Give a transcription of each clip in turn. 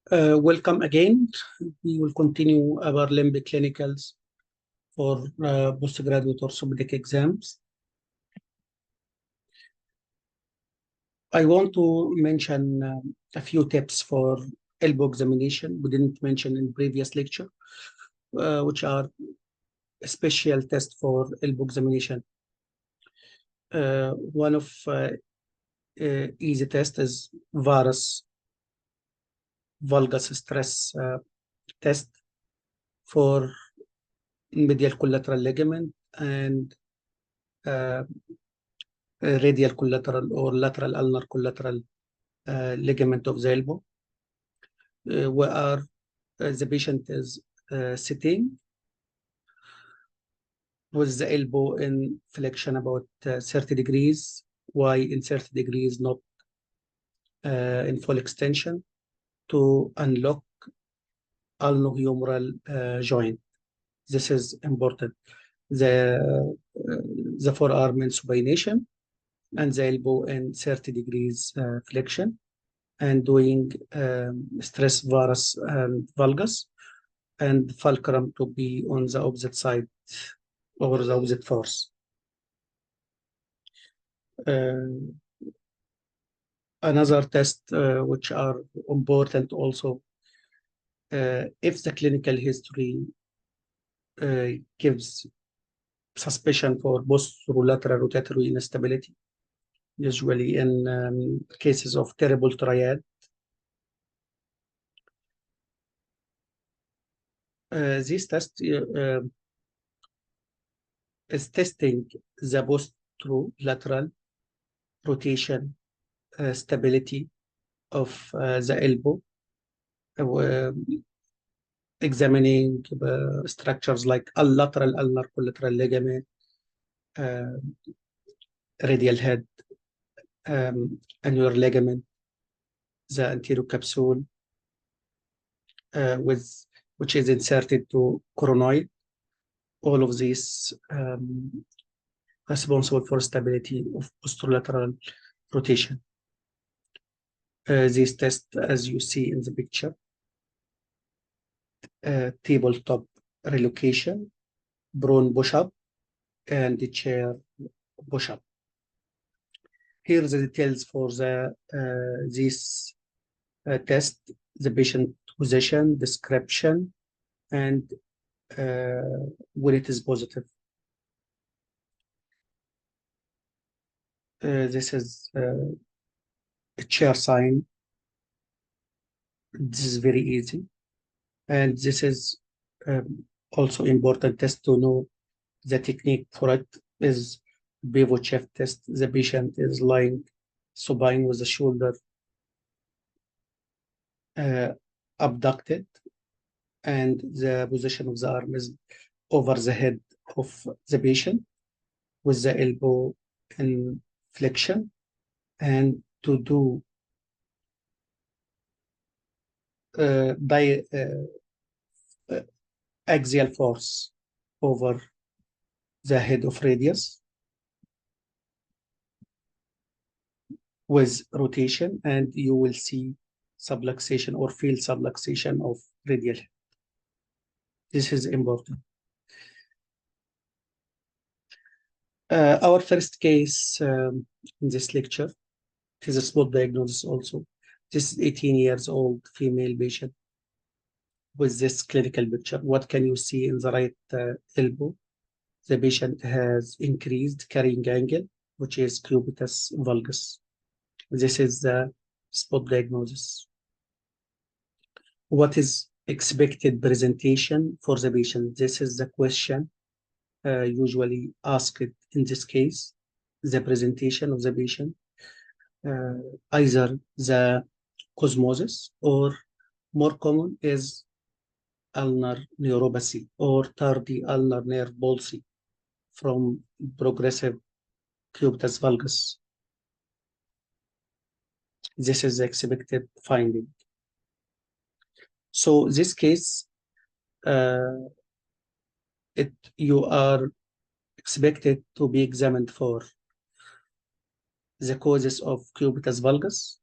Welcome again. We will continue our limb clinicals for postgraduate orthopedic exams. I want to mention a few tips for elbow examination we didn't mention in previous lecture, which are a special test for elbow examination. One of easy test is varus valgus stress test for medial collateral ligament and radial collateral or lateral ulnar collateral ligament of the elbow, where the patient is sitting with the elbow in flexion about 30 degrees. Why in 30 degrees, not in full extension, to unlock ulnohumeral joint. This is important. The forearm in supination and the elbow in 30 degrees flexion, and doing stress varus and valgus, and fulcrum to be on the opposite side or the opposite force. Another test which are important also, if the clinical history gives suspicion for posterolateral rotatory instability, usually in cases of terrible triad. This test is testing the posterolateral rotation stability of the elbow, examining structures like lateral ulnar collateral ligament, radial head, annular ligament, the anterior capsule, which is inserted to coronoid. All of these responsible for stability of posterolateral rotation. This test, as you see in the picture, tabletop relocation, prone push-up, and the chair push-up. Here are the details for the this test: the patient position, description, and when it is positive. This is a chair sign. This is very easy, and this is also important test to know the technique for it is pivot shift test. The patient is lying supine with the shoulder abducted, and the position of the arm is over the head of the patient with the elbow in flexion, and to do axial force over the head of radius with rotation, and you will see subluxation or field subluxation of radial head. This is important. Our first case in this lecture is a spot diagnosis also. This is 18 years old female patient with this clinical picture. What can you see in the right elbow? The patient has increased carrying angle, which is cubitus valgus. This is the spot diagnosis. What is expected presentation for the patient? This is the question usually asked in this case. The presentation of the patient, either the cosmosis, or more common is ulnar neuropathy or tardy ulnar nerve palsy from progressive cubitus valgus. This is the expected finding. So this case, you are expected to be examined for the causes of cubitus valgus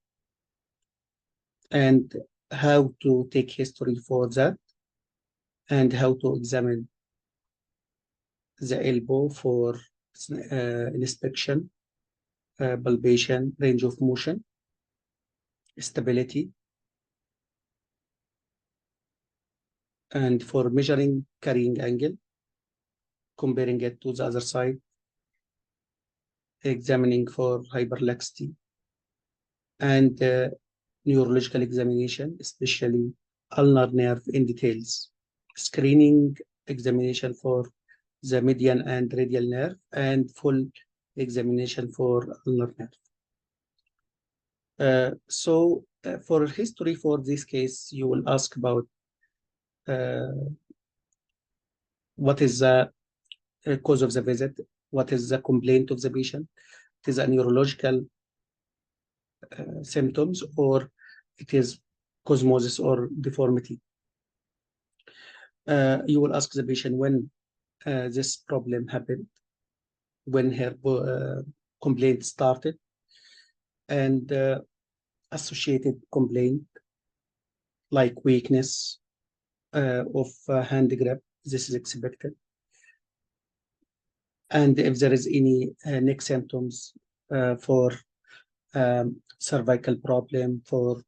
and how to take history for that, and how to examine the elbow for inspection, palpation, range of motion, stability, and for measuring carrying angle, comparing it to the other side, examining for hyperlaxity, and neurological examination, especially ulnar nerve in details, screening examination for the median and radial nerve, and full examination for ulnar nerve. For history for this case, you will ask about what is the cause of the visit, what is the complaint of the patient, it is a neurological symptoms, or it is cosmosis or deformity. You will ask the patient when this problem happened, when her complaint started, and associated complaint like weakness of hand grip. This is expected. And if there is any neck symptoms for cervical problem, for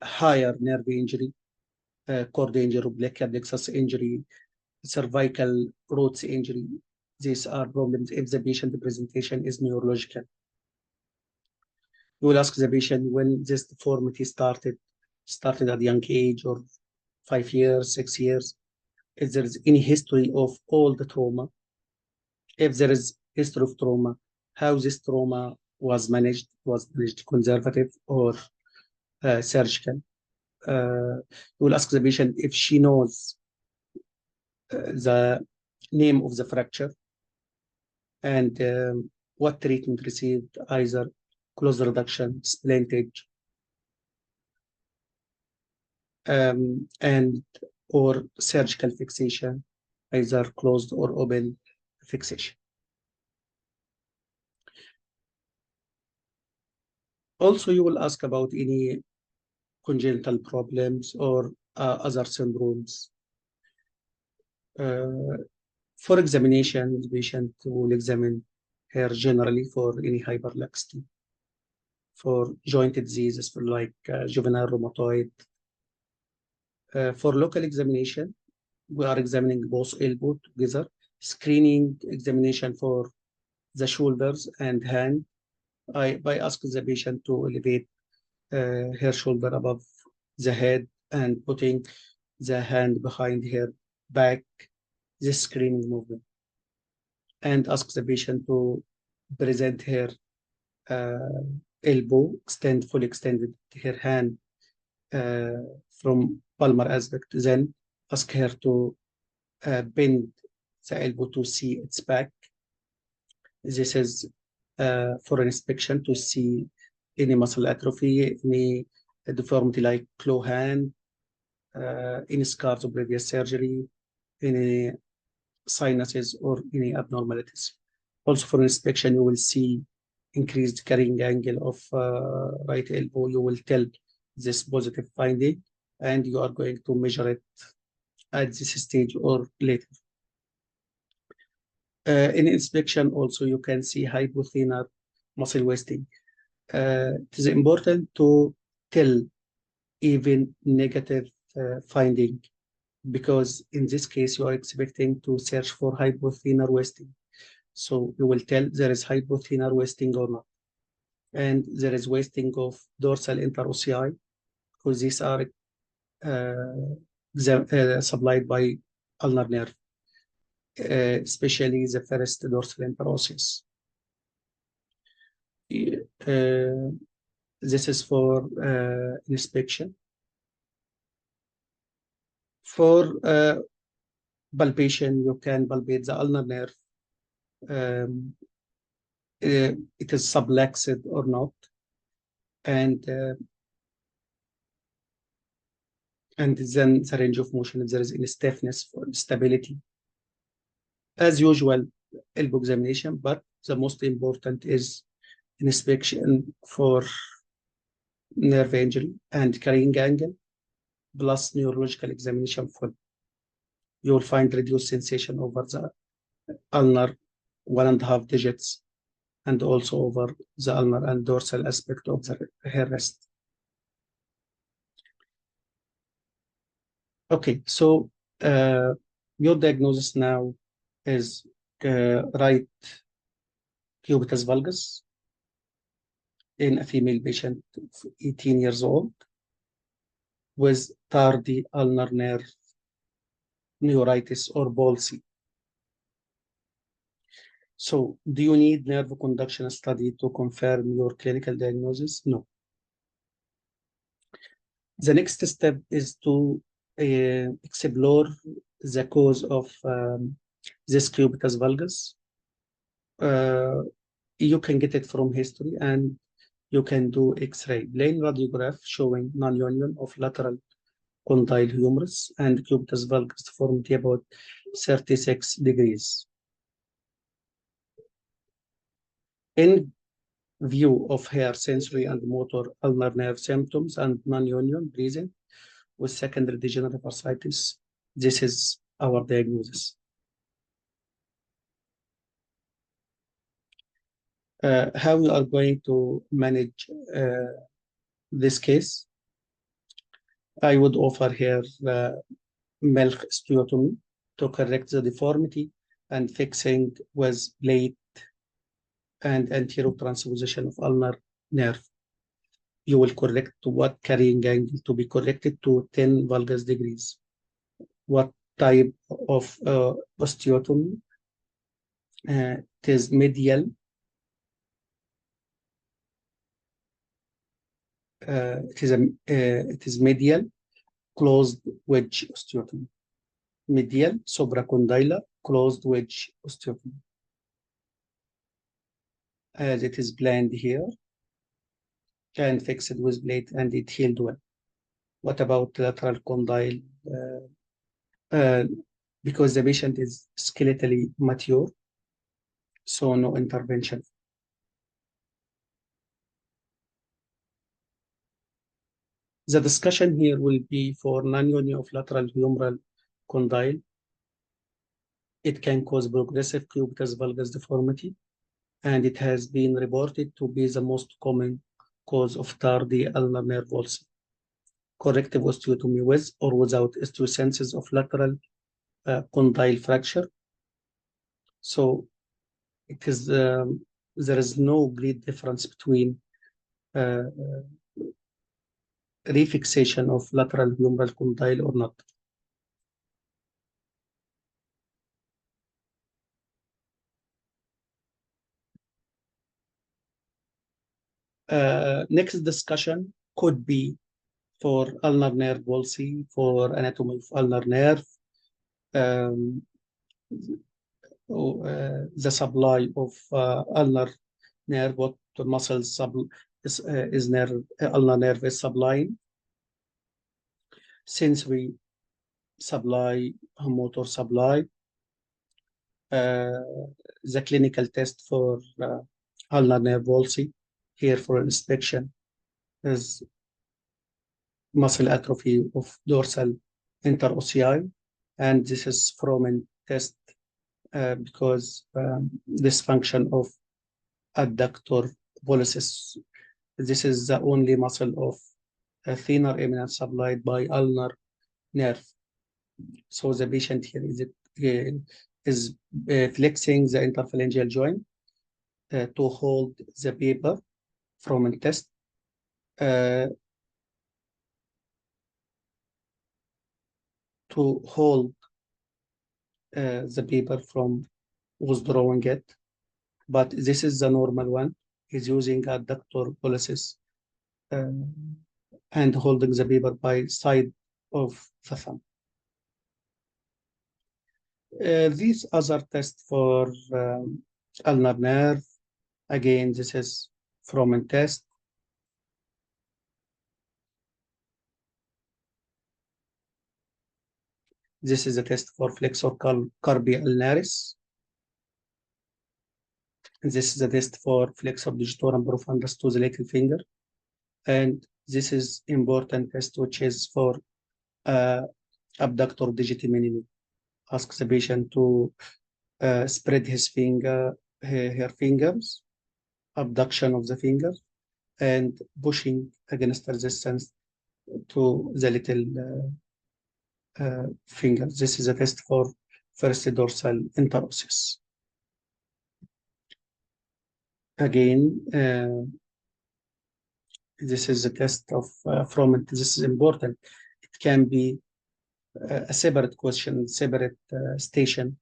higher nerve injury, cord injury, brachial plexus injury, cervical roots injury, these are problems if the patient presentation is neurological. You will ask the patient when this deformity started at young age, or 5 years, 6 years, if there is any history of all the trauma. If there is history of trauma, how this trauma was managed conservative or surgical. You will ask the patient if she knows the name of the fracture, and what treatment received, either close reduction, splintage, and or surgical fixation, either closed or open fixation. Also, you will ask about any congenital problems or other syndromes. For examination, the patient will examine her generally for any hyperlaxity, for joint diseases, for like juvenile rheumatoid. For local examination, we are examining both elbow together, screening examination for the shoulders and hand. By asking the patient to elevate her shoulder above the head and putting the hand behind her back, this screening movement, and ask the patient to present her elbow, fully extended her hand from palmar aspect, then ask her to bend the elbow to see its back. This is for an inspection to see any muscle atrophy, any deformity like claw hand, any scars of previous surgery, any sinuses, or any abnormalities. Also for inspection, you will see increased carrying angle of right elbow. You will tell this positive finding, and you are going to measure it at this stage or later. In inspection, also you can see hypothenar muscle wasting. It is important to tell even negative finding, because in this case you are expecting to search for hypothenar wasting. So you will tell there is hypothenar wasting or not. And there is wasting of dorsal interossei, because these are supplied by ulnar nerve, especially the first dorsal interosseous. This is for inspection. For palpation, you can palpate the ulnar nerve. It is subluxed or not, and then the range of motion, if there is any stiffness, for stability. As usual, elbow examination, but the most important is inspection for nerve injury and carrying angle, plus neurological examination full. You will find reduced sensation over the ulnar 1.5 digits and also over the ulnar and dorsal aspect of the hair rest. Okay, so your diagnosis now is right cubitus valgus in a female patient, 18 years old, with tardy ulnar nerve neuritis or palsy. So, do you need nerve conduction study to confirm your clinical diagnosis? No. The next step is to explore the cause of this cubitus valgus. You can get it from history and you can do X-ray, plain radiograph showing non-union of lateral condyle humerus and cubitus valgus deformity about 36 degrees. In view of hair sensory and motor ulnar nerve symptoms and non-union present with secondary degenerative bursitis, this is our diagnosis. How we are going to manage this case? I would offer here milk osteotomy to correct the deformity and fixing with plate and anterior transposition of ulnar nerve. You will correct what carrying angle to be corrected to 10 valgus degrees. What type of osteotomy? It is medial. It is medial closed wedge osteotomy. Medial supracondylar closed wedge osteotomy. As it is planned here, and fixed with plate and it healed well. What about lateral condyle? Because the patient is skeletally mature, so no intervention. The discussion here will be for non-union of lateral humeral condyle. It can cause progressive cubitus valgus deformity, and it has been reported to be the most common cause of tardy ulnar nerve palsy. Corrective osteotomy with or without osteocensis of lateral condyle fracture. So it is there is no great difference between refixation of lateral humeral condyle or not. Next discussion could be for ulnar nerve palsy, for anatomy of ulnar nerve, the supply of ulnar nerve, what muscles is nerve, ulnar nerve is supplying, sensory supply, motor supply, the clinical test for ulnar nerve palsy here for inspection is muscle atrophy of dorsal interossei, and this is Froment test because dysfunction of adductor pollicis. This is the only muscle of a thinner eminence supplied by ulnar nerve. So the patient here is flexing the interphalangeal joint to hold the paper from a test. To hold the paper from withdrawing it, but this is the normal one. He's using adductor pollicis and holding the paper by side of the thumb. These other tests for ulnar nerve, again, this is from a test. This is a test for flexor carpi ulnaris. This is a test for flexor digitorum profundus to the little finger. And This is important test, which is for abductor digiti minimi. Ask the patient to spread his finger, her fingers, abduction of the finger, and pushing against resistance to the little finger. This is a test for first dorsal interosseous. Again, this is a test of from it. This is important. It can be a separate question, separate station,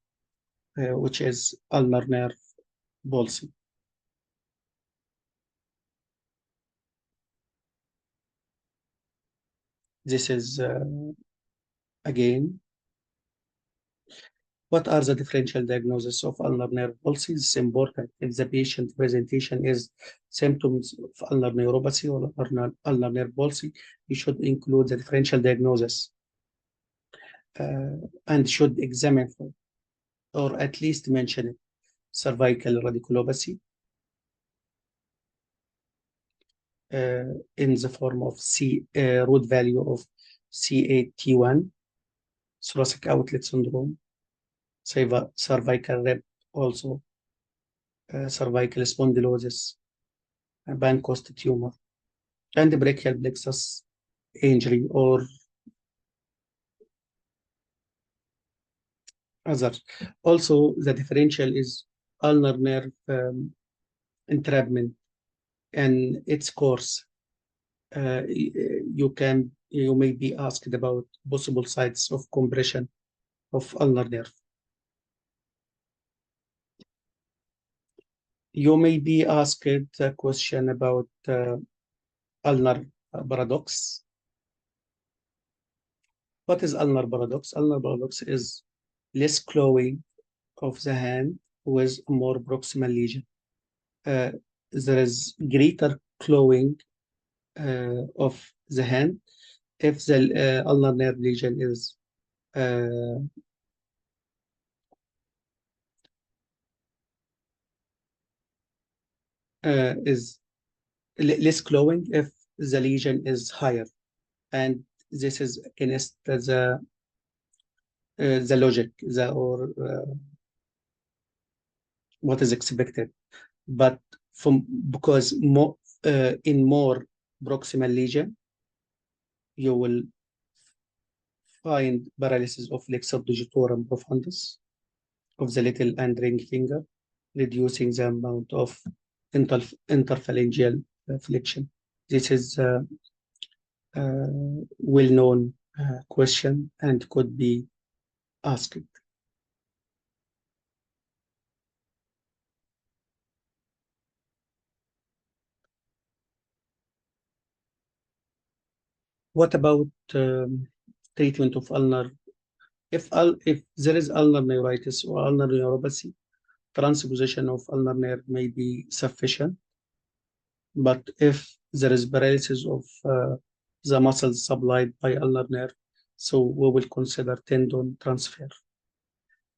which is ulnar nerve palsy. This is again, what are the differential diagnosis of ulnar nerve palsy? It's important. If the patient presentation is symptoms of ulnar neuropathy or ulnar nerve palsy, you should include the differential diagnosis and should examine for, or at least mention it. Cervical radiculopathy in the form of root value of C8T1, thoracic outlet syndrome, cervical rib also, cervical spondylosis, Bancost tumor, and brachial plexus injury or other. Also, the differential is ulnar nerve entrapment and its course. You may be asked about possible sites of compression of ulnar nerve. You may be asked a question about ulnar paradox. What is ulnar paradox? Ulnar paradox is less clawing of the hand with more proximal lesion. There is greater clawing of the hand if the ulnar nerve lesion uh, is less clawing if the lesion is higher, and this is against the logic, or what is expected. But because more in more proximal lesion, you will find paralysis of flexor digitorum profundus of the little and ring finger, reducing the amount of interphalangeal flexion. This is a well-known question and could be asked. What about treatment of ulnar? If there is ulnar neuritis or ulnar neuropathy, transposition of ulnar nerve may be sufficient. But if there is paralysis of the muscles supplied by ulnar nerve, so we will consider tendon transfer.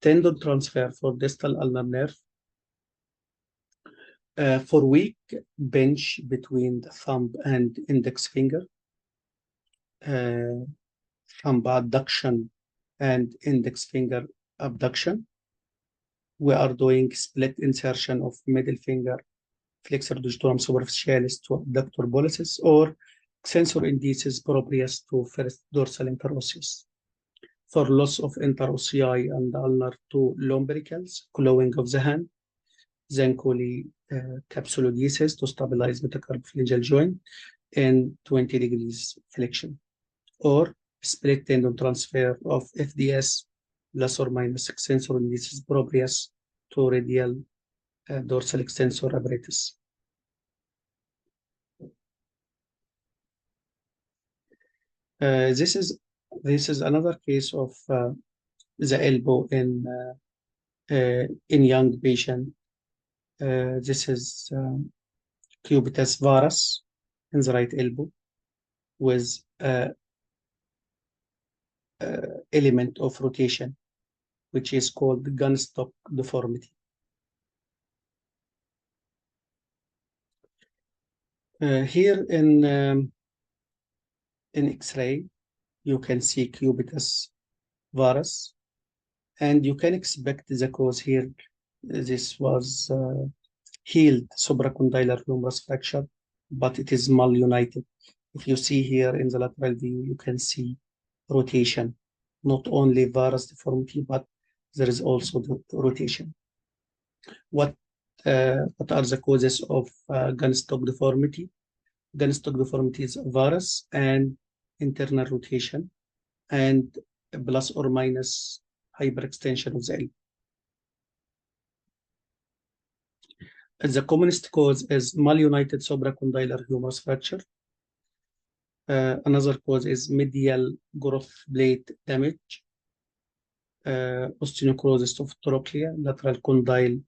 Tendon transfer for distal ulnar nerve for weak bench between the thumb and index finger, thumb abduction and index finger abduction. We are doing split insertion of middle finger flexor digitorum superficialis to abductor pollicis or extensor indicis proprius to first dorsal interosseous. For loss of interossei and ulnar to lumbricals, clawing of the hand, Zancoli capsulodesis to stabilize metacarpophalangeal joint in 20 degrees flexion, or split tendon transfer of FDS plus or minus extensor indicis proprius to radial dorsal extensor apparatus. This is another case of the elbow in young patient. This is Cubitus varus in the right elbow with element of rotation, which is called Gunstock deformity. Here in in X-ray, you can see cubitus varus, and you can expect the cause here. This was healed supracondylar humerus fracture, but it is malunited. If you see here in the lateral view, you can see rotation, not only varus deformity, but there is also the rotation. What are the causes of Gunstock deformity? Gunstock deformity is varus and internal rotation, and plus or minus hyperextension of the elbow. The commonest cause is malunited supracondylar humerus fracture. Another cause is medial growth plate damage, osteonecrosis of trochlea, lateral condyle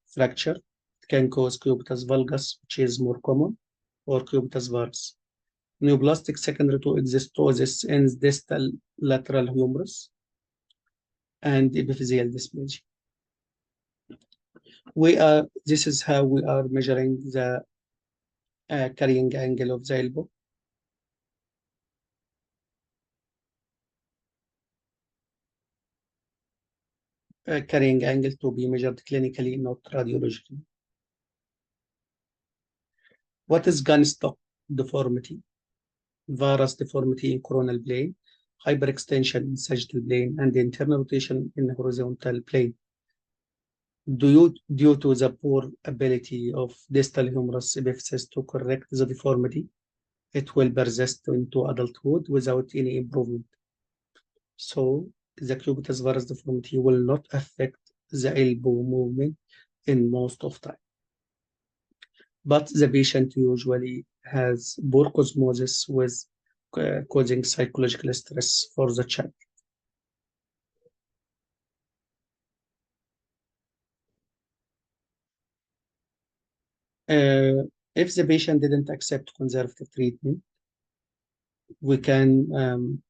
fracture. It can cause cubitus valgus, which is more common, or cubitus varus. Neoplastic secondary to exostosis in distal lateral humerus, and epiphyseal dysplasia. This is how we are measuring the carrying angle of the elbow. Carrying angle to be measured clinically, not radiologically. What is Gunstock deformity? Varus deformity in coronal plane, hyperextension in sagittal plane, and internal rotation in horizontal plane. Due to the poor ability of distal humerus epiphysis to correct the deformity, it will persist into adulthood without any improvement. So the cubitus varus deformity will not affect the elbow movement in most of time. But the patient usually has poor osmosis with causing psychological stress for the child. If the patient didn't accept conservative treatment, we can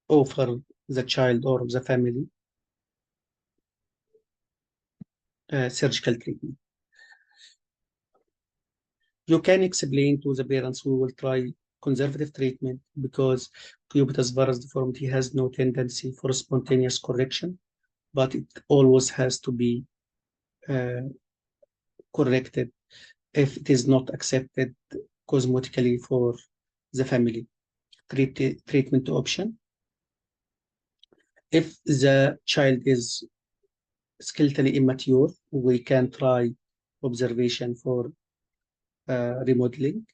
offer the child or the family surgical treatment. You can explain to the parents who will try conservative treatment because cubitus varus deformity has no tendency for spontaneous correction, but it always has to be corrected if it is not accepted cosmetically for the family. Treatment option. If the child is skeletally immature, we can try observation for remodeling.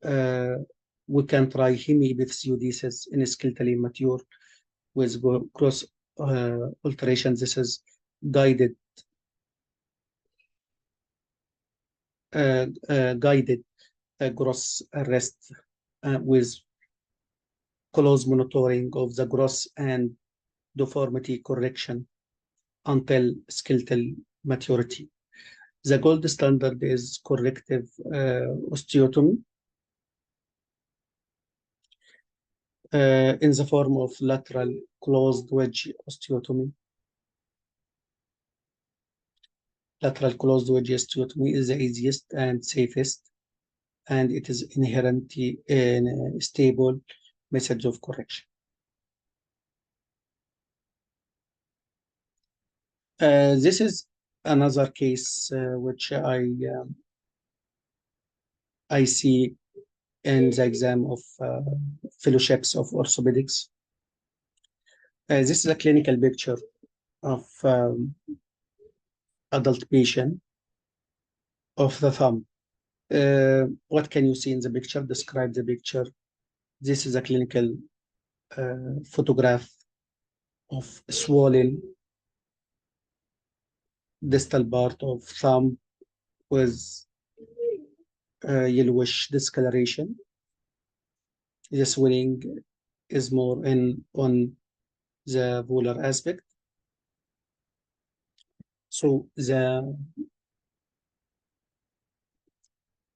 We can try hemiepiphysiodesis in skeletally immature with cross alteration. This is guided gross arrest with close monitoring of the gross and deformity correction until skeletal maturity. The gold standard is corrective osteotomy in the form of lateral closed wedge osteotomy. Lateral closed wedge osteotomy is the easiest and safest, and it is inherently a stable method of correction. This is another case which I see in the exam of fellowships of orthopaedics. This is a clinical picture of adult patient of the thumb. What can you see in the picture? Describe the picture. This is a clinical photograph of swollen distal part of thumb with yellowish discoloration. The swelling is more on the volar aspect. So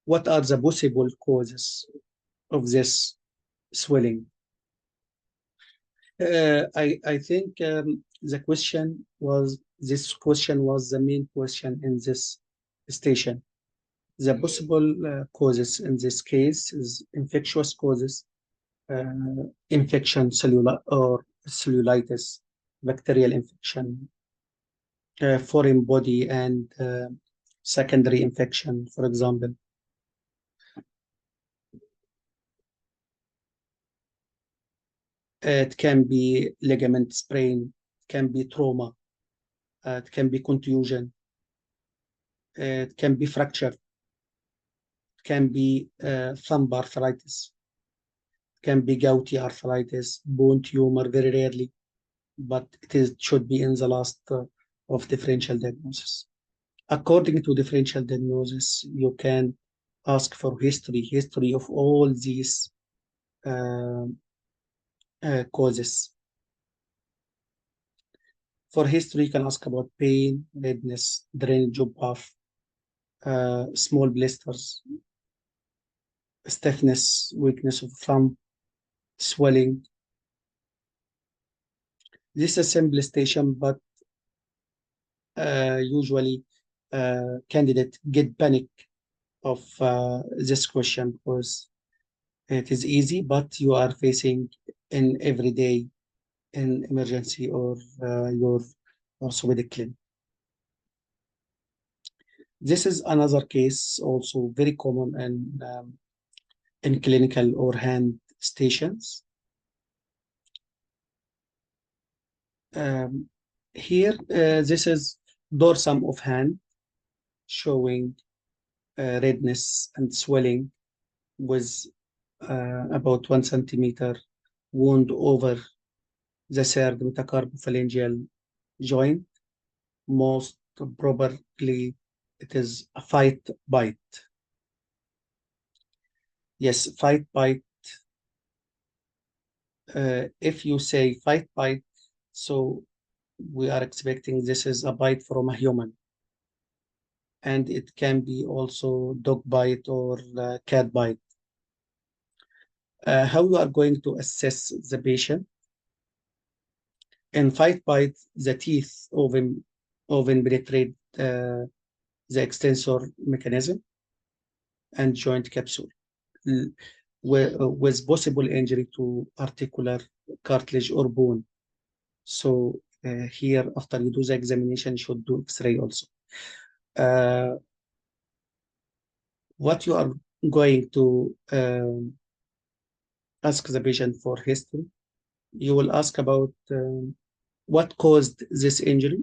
what are the possible causes of this swelling? I think this question was the main question in this station. The possible causes in this case is infectious causes, uh, infection, cellular or cellulitis, bacterial infection, foreign body, and secondary infection, for example. It can be ligament sprain, it can be trauma, it can be contusion, it can be fracture, it can be thumb arthritis, it can be gouty arthritis, bone tumor very rarely, but should be in the last of differential diagnosis. According to differential diagnosis, you can ask for history of all these uh, causes. For history, you can ask about pain, redness, drainage of path, small blisters, stiffness, weakness of thumb, swelling. This is a simple station, but usually candidate get panic of this question because it is easy, but you are facing in every day in emergency or your orthopedic clinic. This is another case, also very common in clinical or hand stations. Um, Here, this is dorsum of hand showing redness and swelling with about 1 centimeter wound over the third metacarpophalangeal joint. Most probably, it is a fight bite. Yes, fight bite. If you say fight bite, so we are expecting this is a bite from a human. And it can be also dog bite or cat bite. How you are going to assess the patient? In fight bite, the teeth often penetrate the extensor mechanism and joint capsule with possible injury to articular cartilage or bone. So here, after you do the examination, you should do X-ray also. Uh, what you are going to ask the patient for history, you will ask about what caused this injury.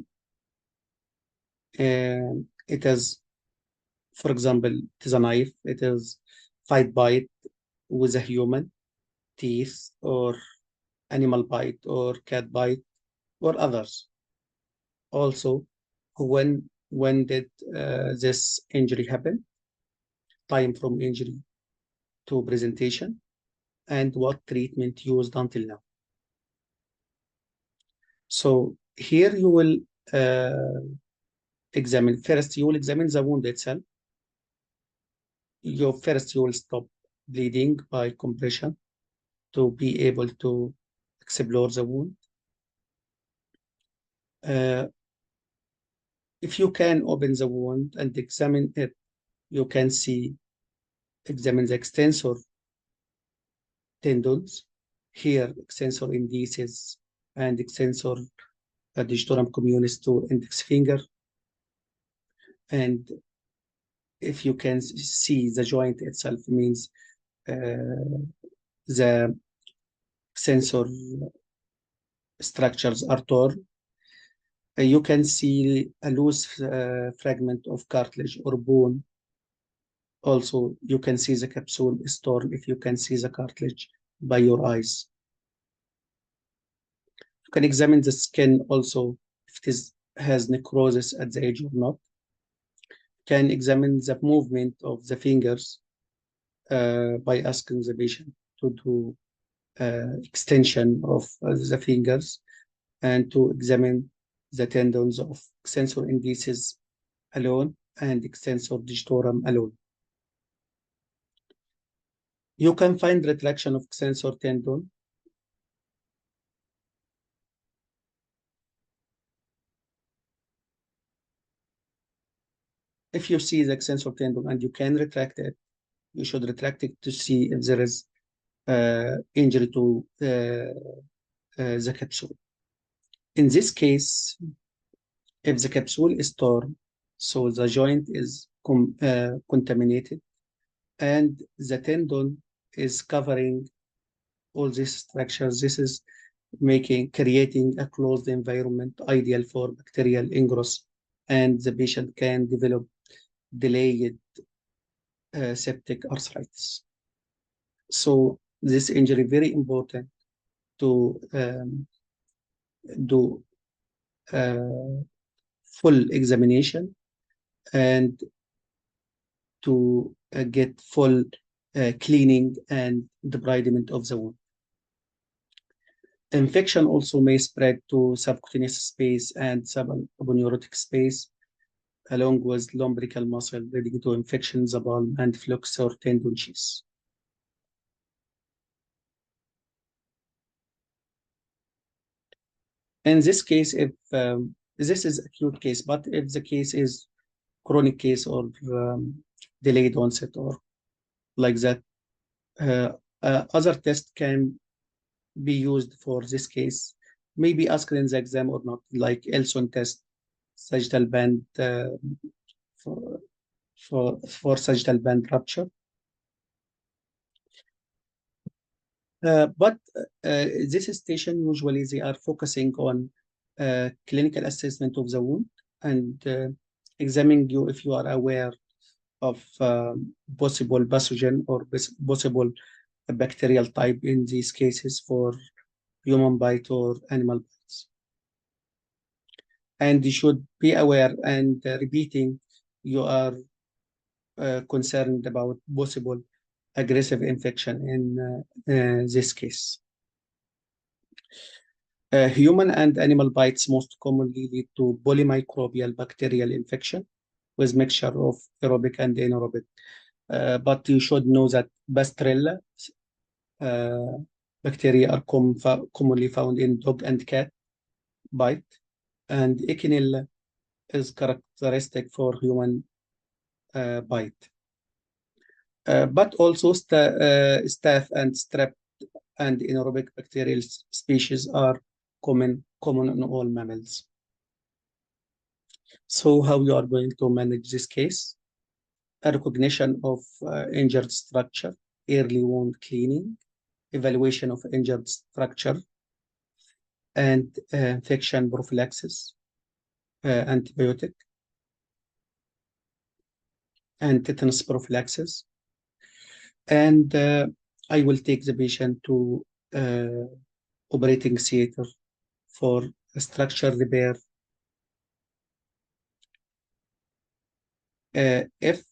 It is, for example, it is a knife, it is fight bite with a human, teeth, or animal bite, or cat bite, or others. Also, when did this injury happen? Time from injury to presentation, and what treatment used until now. So here you will examine, first you will examine the wound itself. First you will stop bleeding by compression to be able to explore the wound. If you can open the wound and examine it, you can examine the extensor tendons. Here, extensor indicis and extensor digitorum communis to index finger. And if you can see the joint itself, means the sensor structures are torn. You can see a loose fragment of cartilage or bone. Also, you can see the capsule is torn if you can see the cartilage by your eyes. You can examine the skin also if it has necrosis at the edge or not. You can examine the movement of the fingers by asking the patient to do extension of the fingers and to examine the tendons of extensor indicis alone and extensor digitorum alone. You can find retraction of extensor tendon. If you see the extensor tendon and you can retract it, you should retract it to see if there is injury to the capsule. In this case, if the capsule is torn, so the joint is contaminated and the tendon is covering all these structures, this is creating a closed environment ideal for bacterial ingress, and the patient can develop delayed septic arthritis. So this injury very important to do full examination and to get full cleaning and debridement of the wound. Infection also may spread to subcutaneous space and subaponeurotic space, along with lumbrical muscle, leading to infection in the palm and flexor tendon sheath. In this case, if this is acute case, but if the case is chronic case or delayed onset or like that, other tests can be used for this case, maybe asked in the exam or not, like Elson test, sagittal band for, for sagittal band rupture. But this station usually they are focusing on clinical assessment of the wound and examining you if you are aware of possible pathogen or possible bacterial type in these cases for human bite or animal bites. And you should be aware and repeating you are concerned about possible aggressive infection in this case. Human and animal bites most commonly lead to polymicrobial bacterial infection with mixture of aerobic and anaerobic. But you should know that Pasteurella bacteria are commonly found in dog and cat bite, and Echinella is characteristic for human bite. But also staph and strep and anaerobic bacterial species are common in all mammals. So how you are going to manage this case? A recognition of injured structure, early wound cleaning, evaluation of injured structure, and infection prophylaxis, antibiotic, and tetanus prophylaxis. And I will take the patient to operating theater for structure repair if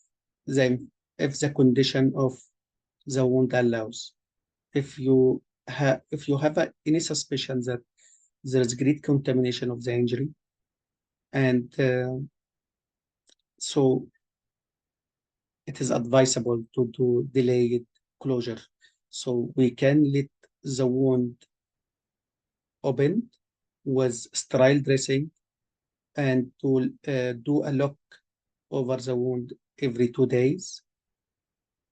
the condition of the wound allows. If you have any suspicion that there is great contamination of the injury, and so it is advisable to do delayed closure. So we can let the wound open with sterile dressing and to do a lock over the wound every 2 days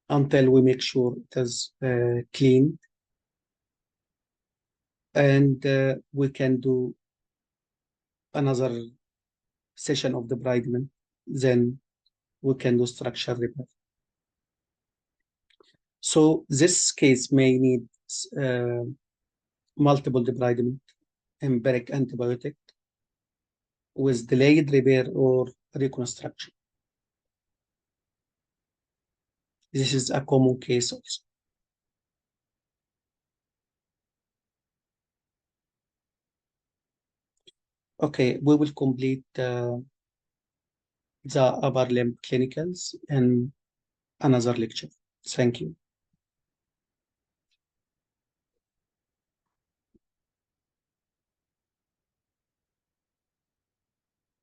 until we make sure it is clean. And we can do another session of debridement. Then we can do structure repair. So this case may need multiple debridement, empiric antibiotic with delayed repair or reconstruction. This is a common case also. Okay, we will complete the upper limb clinicals in another lecture. Thank you.